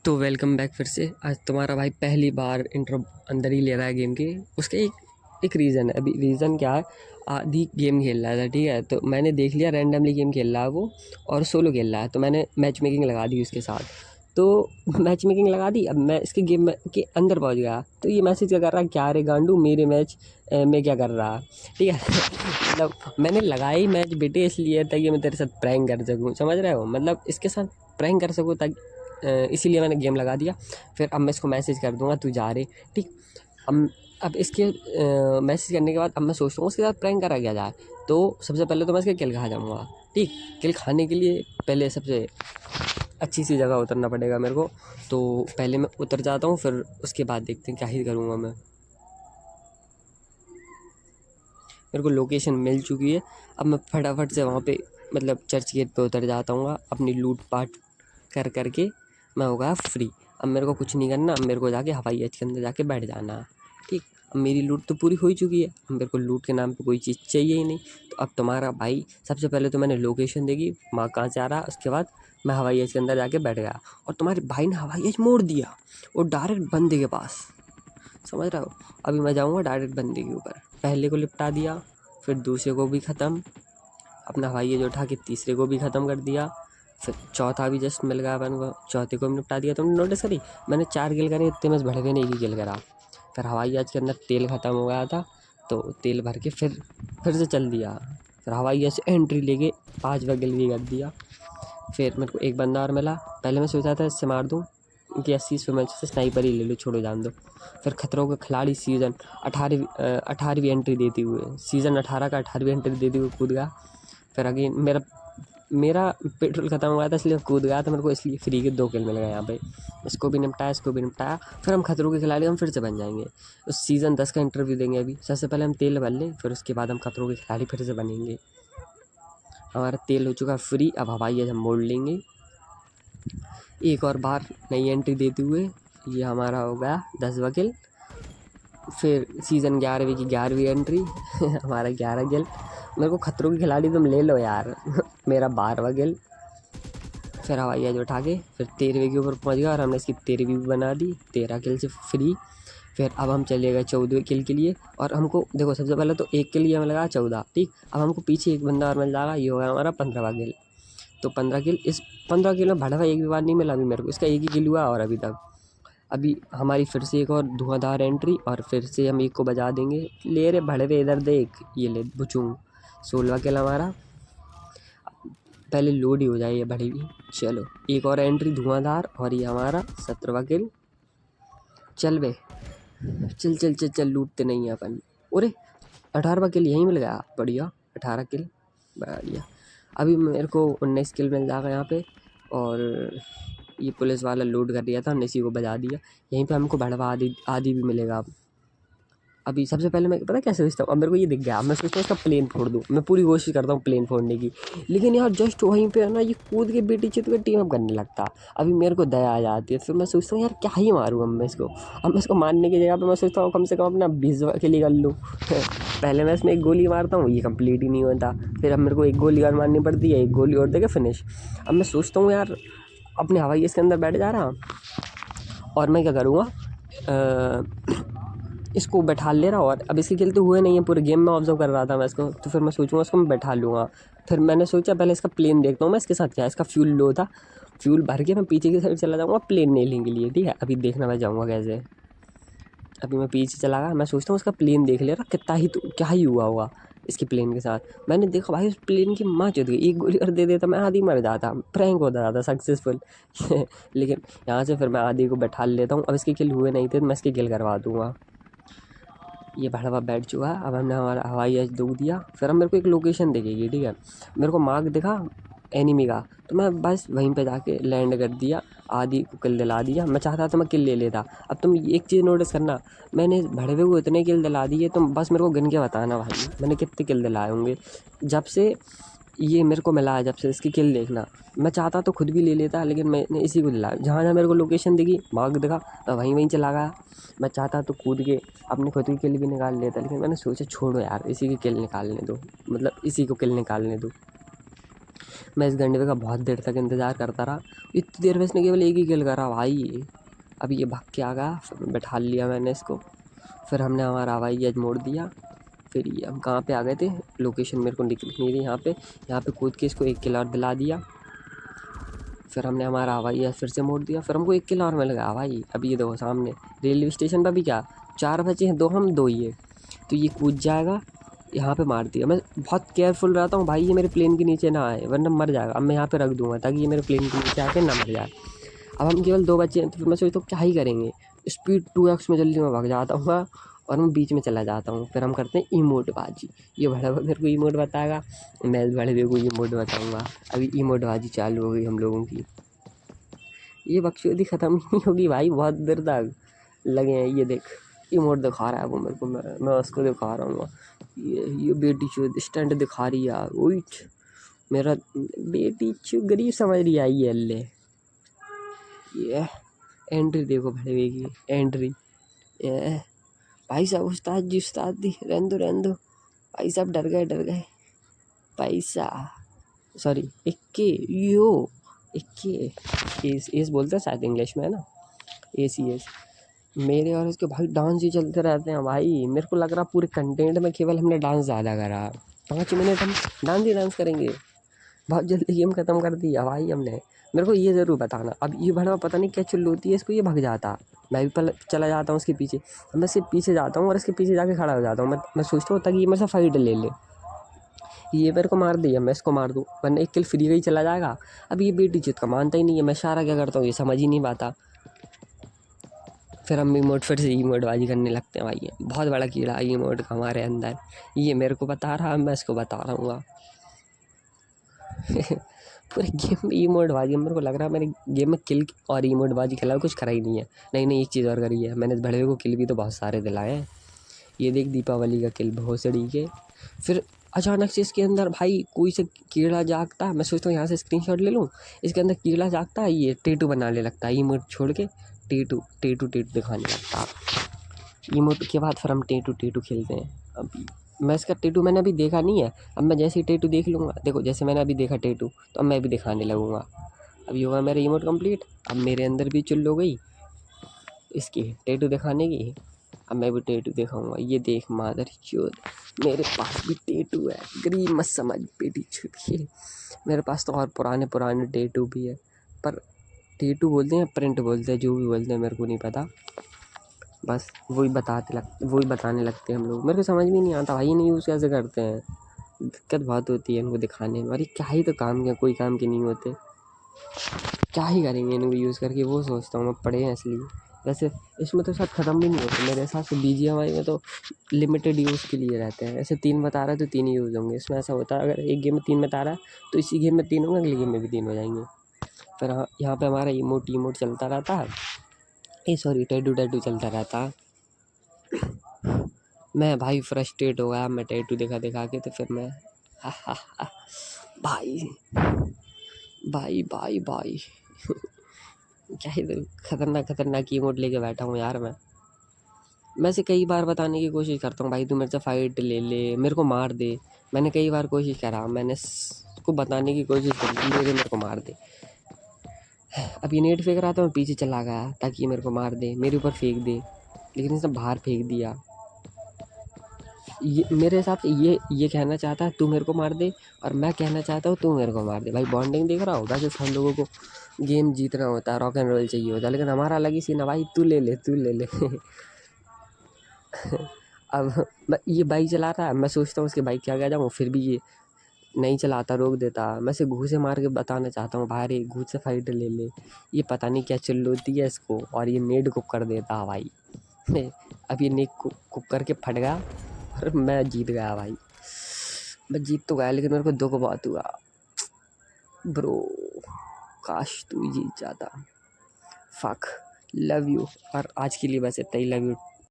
तो welcome back फिर से। आज तुम्हारा भाई पहली बार इंट्रो अंदर ही ले रहा है गेम के। उसका एक एक रीज़न है। अभी रीज़न क्या है, आधी गेम खेल रहा था, ठीक है। तो मैंने देख लिया रैंडमली गेम खेल रहा है वो, और सोलो खेल रहा है। तो मैंने मैच मेकिंग लगा दी उसके साथ। तो मैच मेकिंग लगा दी। अब मैं इसके गेम में के अंदर पहुंच गया, तो ये मैसेज क्या कर रहा है, क्या रे गांडू मेरे मैच में क्या कर रहा है, ठीक है। मतलब मैंने लगाया ही मैच बेटे इसलिए ताकि मैं तेरे साथ प्रैंक कर सकूँ, समझ रहे हो। मतलब इसके साथ प्रैंक कर सकूँ, ताकि इसीलिए मैंने गेम लगा दिया। फिर अब मैं इसको मैसेज कर दूंगा तू जा रे, ठीक। अब अब इसके मैसेज करने के बाद अब मैं सोचता हूँ उसके साथ प्रैंक करा क्या जाए। तो सबसे पहले तो मैं इसके किल खा जाऊँगा, ठीक। किल खाने के लिए पहले सबसे अच्छी सी जगह उतरना पड़ेगा मेरे को। तो पहले मैं उतर जाता हूँ, फिर उसके बाद देखते हैं क्या ही करूँगा मैं। मेरे को लोकेशन मिल चुकी है। अब मैं फटाफट से वहाँ पे मतलब चर्च गेट पे उतर जाता हूँ। अपनी लूट पाट कर करके मैं हो गया फ्री। अब मेरे को कुछ नहीं करना, अब मेरे को जाके हवाई जहाज के अंदर जाके बैठ जाना है, ठीक। अब मेरी लूट तो पूरी हो ही चुकी है, अब मेरे को लूट के नाम पे कोई चीज़ चाहिए ही नहीं। तो अब तुम्हारा भाई सबसे पहले तो मैंने लोकेशन देखी वहाँ कहाँ से आ रहा, उसके बाद मैं हवाई जहाज के अंदर जाके बैठ गया। और तुम्हारे भाई ने हवाई जहाज मोड़ दिया और डायरेक्ट बंदे के पास, समझ रहे हो। अभी मैं जाऊँगा डायरेक्ट बंदे के ऊपर। पहले को निपटा दिया, फिर दूसरे को भी ख़त्म, अपना हवाई जहाज उठा के तीसरे को भी ख़त्म कर दिया। फिर चौथा भी जस्ट मिल गया अपन को, चौथे को भी निपटा दिया। तुमने नोटिस करी मैंने 4 किल करे, इतने में भड़वे ने एक ही किल करा। फिर हवाई जहाज के अंदर तेल ख़त्म हो गया था, तो तेल भर के फिर से चल दिया। फिर हवाई जहाज से एंट्री लेके 5वां किल भी कर दिया। फिर मेरे को एक बंदा और मिला, पहले मैं सोचा था इससे मार दूँ कि 80 मैं से स्नाइपर ही ले लो, छोड़ो जान दो। फिर खतरों के खिलाड़ी सीज़न 18वीं एंट्री देते हुए, सीज़न 18 का 18वीं एंट्री देते हुए कूद गया। फिर अगेन मेरा मेरा पेट्रोल ख़त्म हो गया था, इसलिए कूद गया था। मेरे को इसलिए फ्री के 2 किल मिल गए यहाँ पे। इसको भी निपटाया, इसको भी निपटाया। फिर हम खतरों के खिलाड़ी हम फिर से बन जाएंगे। उस सीज़न 10 का इंटरव्यू देंगे। अभी सबसे पहले हम तेल भर लें, फिर उसके बाद हम खतरों के खिलाड़ी फिर से बनेंगे। हमारा तेल हो चुका फ्री, अब हवाई जहाज हम मोड़ लेंगे एक और बार नई एंट्री देते हुए। ये हमारा हो गया 10वां किल। फिर सीज़न 11वीं की 11वीं एंट्री हमारा 11 किल। मेरे को खतरों के खिलाड़ी तुम ले लो यार मेरा 12वां किल। फिर हवाई जहाज उठा के फिर 13वीं के ऊपर पहुंच गया, और हमने इसकी 13वीं भी बना दी, 13 किल से फ्री। फिर अब हम चले गए 14वें किल के लिए। और हमको देखो सबसे पहले तो एक किल ये हमें लगा 14, ठीक। अब हमको पीछे एक बंदा और मिल जाएगा, ये होगा हमारा 15वां किल। तो 15 किल, इस 15 किल में भड़वा एक भी बार नहीं मिला अभी मेरे को, इसका एक ही किल हुआ। और अभी तक अभी हमारी फिर से एक और धुआंधार एंट्री, और फिर से हम एक को बजा देंगे। ले रे भड़वे इधर देख, ये ले बुचूँ। 16वां किल हमारा। पहले लोड ही हो जाए ये बड़ी भी। चलो एक और एंट्री धुआंधार, और ये हमारा 17वां किल। चल बे, चल चल चल चल, लूटते नहीं हैं अपन। अरे 18वां किल यहीं मिल गया, बढ़िया। 18 किल, बढ़िया। अभी मेरे को 19 किल मिल जाएगा यहाँ पे। और ये पुलिस वाला लोड कर दिया था, हमने इसी को बजा दिया। यहीं पे हमको भड़वा आदि आदि भी मिलेगा अब। अभी सबसे पहले मैं पता क्या सोचता हूँ, अब मेरे को ये दिख गया, अब मैं सोचता हूँ इसका प्लेन फोड़ दूँ। मैं पूरी कोशिश करता हूँ प्लेन फोड़ने की, लेकिन यार जस्ट वहीं पे है ना, ये कूद के बेटी चित के टीम अप करने लगता। अभी मेरे को दया आ जाती है, फिर मैं सोचता हूँ यार क्या ही मारूँ अब मैं इसको। अब मैं इसको मारने की जगह पे मैं सोचता हूँ कम से कम अपना 20 के लिए कर लूँ पहले मैं इसमें एक गोली मारता हूँ, ये कंप्लीट ही नहीं होता। फिर अब मेरे को एक गोली और मारनी पड़ती है, एक गोली और देके फिनिश। अब मैं सोचता हूँ यार अपने हवाई इसके अंदर बैठ जा रहा, और मैं क्या करूँगा, इसको बैठा ले रहा। और अब इसके किल तो हुए नहीं है, पूरे गेम में ऑब्जर्व कर रहा था मैं इसको। तो फिर मैं सोचूंगा इसको मैं बैठा लूँगा। फिर मैंने सोचा पहले इसका प्लेन देखता हूँ मैं इसके साथ क्या है। इसका फ्यूल लो था, फ्यूल भर के मैं पीछे की साइड चला जाऊँगा प्लेन नेलिंग के लिए, ठीक है। अभी देखना मैं जाऊँगा कैसे। अभी मैं पीछे चला गया, मैं सोचता हूँ उसका प्लेन देख ले रहा, कितना ही तो क्या ही हुआ होगा इसके प्लेन के साथ। मैंने देखा भाई उस प्लेन की माँ चुद गई, एक गोली और दे देता मैं आधी मर जाता, प्रैंक होता जाता सक्सेसफुल लेकिन यहाँ से फिर मैं आधी को बैठा लेता हूँ। अब इसके किल हुए नहीं थे तो मैं इसके किल करवा दूँगा। ये भड़वा बैठ चुका है। अब हमने हमारा हवाई जहाज दूक दिया। फिर हम मेरे को एक लोकेशन दिखेगी, ठीक है। मेरे को मार्क दिखा एनिमी का, तो मैं बस वहीं पे जाके लैंड कर दिया, आदि को किल दिला दिया। मैं चाहता था मैं किल ले लेता। अब तुम एक चीज़ नोटिस करना, मैंने भड़वे को इतने किल दिला दिए, तुम बस मेरे को गिन के बताना भाई मैंने कितने किल दिलाए होंगे जब से ये मेरे को मिला है। जब से इसकी किल देखना, मैं चाहता तो खुद भी ले लेता, लेकिन मैंने इसी को दिलाया। जहाँ जहाँ मेरे को लोकेशन दिखी मार्क दिखा, मैं वहीं वहीं चला गया। मैं चाहता तो कूद के अपनी खुद की किल भी निकाल लेता, लेकिन मैंने सोचा छोड़ो यार इसी की किल निकालने दो, मतलब इसी को किल निकालने दो। मैं इस गंडे का बहुत देर तक इंतज़ार करता रहा। इतनी देर में इसने केवल एक ही किल करा भाई। अभी ये भाग के आ गया, फिर बैठा लिया मैंने इसको। फिर हमने हमारा हवाई जहाज मोड़ दिया। फिर ये हम कहाँ पे आ गए थे, लोकेशन मेरे को दिख नहीं रही यहाँ पे कूद के इसको एक किल और दिला दिया। फिर हमने हमारा हवाई जहाज फिर से मोड़ दिया। फिर हमको एक किल और मिल गया भाई। अभी ये देखो सामने रेलवे स्टेशन पर भी क्या 4 बचे हैं, 2 हम 2 ये। तो ये कूद जाएगा, यहाँ पे मार दिया। मैं बहुत केयरफुल रहता हूँ भाई, ये मेरे प्लेन के नीचे ना आए वरना मर जाएगा। अब मैं यहाँ पे रख दूँगा ताकि ये मेरे प्लेन के नीचे आके ना मर जाए। अब हम केवल 2 बच्चे हैं, तो फिर मैं सोचता हूँ क्या ही करेंगे, स्पीड 2x में जल्दी मैं भाग जाता हूँ और मैं बीच में चला जाता हूँ। फिर हम करते हैं इमोट बाजी। ये बड़ा मेरे को इमोट बताएगा, मैं इस बड़े को इमोट बताऊँगा। अभी इमोट बाजी चालू हो गई हम लोगों की। ये बकचोदी ख़त्म नहीं होगी भाई, बहुत देर तक लगे हैं। ये देख इमोट दिखा रहा है वो मेरे को, मैं उसको दिखा रहा हूँ। ये बेटी चोद स्टंट दिखा रही है। उठ मेरा बेटी चो गरीब समझ रही आई है अल्ले। ये एंट्री देखो भड़वे की एंट्री। ये भाई साहब उस्ताद जी उस्ताद दी रहने दो भाई साहब, डर गए पैसा सॉरी इक्के यो इक्के एस बोलते हैं शायद इंग्लिश में, है ना, एस। मेरे और उसके भाई डांस ही चलते रहते हैं भाई। मेरे को लग रहा पूरे कंटेंट में केवल हमने डांस ज़्यादा करा। 5 मिनट हम डांस करेंगे, बहुत जल्दी गेम ख़त्म कर दिया भाई हमने। मेरे को ये ज़रूर बताना, अब ये भड़वा पता नहीं क्या चुल होती है इसको, ये भग जाता। मैं भी चला जाता हूँ उसके पीछे। मैं सिर्फ पीछे जाता हूँ और इसके पीछे जाके खड़ा हो जाता हूँ। मैं सोचता हूँ ताकि ये मेरे से फाइट ले ले। ये मेरे को मार दिया, मैं इसको मार दूँ वरना एक किल फ्री का ही चला जाएगा। अब ये बेटी चित का मानता ही नहीं है, मैं इशारा क्या करता हूँ ये समझ ही नहीं पाता। फिर हम इमोट फिर से इमोट बाजी करने लगते हैं भाई। बहुत बड़ा कीड़ा है इमोट का हमारे अंदर, ये मेरे को बता रहा है, मैं इसको बता रहा हूँ। पूरे गेम में इमोट बाजी, मेरे को लग रहा है मैंने गेम में किल और इमोट बाजी के अलावा कुछ करा ही नहीं है। नहीं एक चीज़ और करी है मैंने, इस भड़वे को किल भी तो बहुत सारे दिलाए हैं। ये देख दीपावली का किल भोसड़ी के। फिर अचानक से इसके अंदर भाई कोई से कीड़ा जागता है। मैं सोचता हूँ यहाँ से स्क्रीनशॉट ले लूँ, इसके अंदर कीड़ा जागता है, ये टेटू बनाने लगता है इमोट छोड़ के, टेटू दिखाने लगता है। इमोट के बाद फिर हम टेटू खेलते हैं। अब मैं इसका टेटू मैंने अभी देखा नहीं है, अब मैं जैसे ही टेटू देख लूँगा, देखो जैसे मैंने अभी देखा टेटू तो अब मैं भी दिखाने लगूँगा। अभी होगा मेरा इमोट कंप्लीट। अब मेरे अंदर भी चुल हो गई इसकी टेटू दिखाने की। अब मैं भी टेटू दिखाऊंगा। ये देख मादर चोद, मेरे पास भी टेटू है, गरीब मत समझ बेटी चोद के। मेरे पास तो और पुराने टेटू भी है, पर टेटू बोलते हैं प्रिंट बोलते हैं, जो भी बोलते हैं मेरे को नहीं पता। बस वही बताने लगते हैं हम लोग। मेरे को समझ में नहीं आता भाई इन्हें यूज़ कैसे करते हैं, दिक्कत बहुत होती है इनको दिखाने में। अरे क्या ही तो काम के, कोई काम के नहीं होते, क्या ही करेंगे इनको यूज़ करके, वो सोचता हूँ मैं, पढ़े हैं इसलिए। वैसे इसमें तो शायद ख़त्म भी नहीं होते मेरे हिसाब से, BGMI में तो लिमिटेड यूज़ के लिए रहते हैं। ऐसे 3 बता रहा है तो 3 ही यूज़ होंगे इसमें। ऐसा होता है अगर एक गेम में 3 बता रहा है तो इसी गेम में 3 होंगे, अगली गेम में भी 3 हो जाएंगे। फिर हाँ यहाँ पे हमारा इमोट चलता रहता है, ये सॉरी टैटू चलता रहता है। मैं भाई फ्रस्ट्रेट हो गया, मैं टैटू दिखा के, तो फिर मैं भाई क्या ही खतरनाक इमोट लेके बैठा हूँ यार मैं से कई बार बताने की कोशिश करता हूँ भाई तू मेरे से फाइट ले ले, मेरे को मार दे। मैंने कई बार कोशिश करा, मैंने उसको बताने की कोशिश करी मेरे को मार दे। अब ये नेट फेंक रहा था, मैं पीछे चला गया ताकि ये मेरे को मार दे, मेरे ऊपर फेंक दे, लेकिन इसने बाहर फेंक दिया। ये मेरे हिसाब से ये कहना चाहता है तू मेरे को मार दे, और मैं कहना चाहता हूँ तू मेरे को मार दे। भाई बॉन्डिंग देख रहा हो। वैसे हम लोगों को गेम जीतना होता है, रॉक एंड रोल चाहिए होता है, लेकिन हमारा अलग ही सीन है भाई, तू ले ले अब ये बाइक चला रहा है, मैं सोचता हूँ उसके बाइक के आगे आ जाऊँ, फिर भी ये नहीं चलाता, रोक देता। मैं से घूसे मार के बताना चाहता हूँ भाई घूस से फाइट ले ले, ये पता नहीं क्या चिल्ल होती है इसको, और ये नेट कुक कर देता है भाई। अब ये नेट कुक करके फट गया और मैं जीत गया भाई। मैं जीत तो गया लेकिन मेरे को दुख बहुत हुआ ब्रो, काश तू ही जीत जाता। Fuck, love you. और आज के लिए बस इतना ही, लव यू।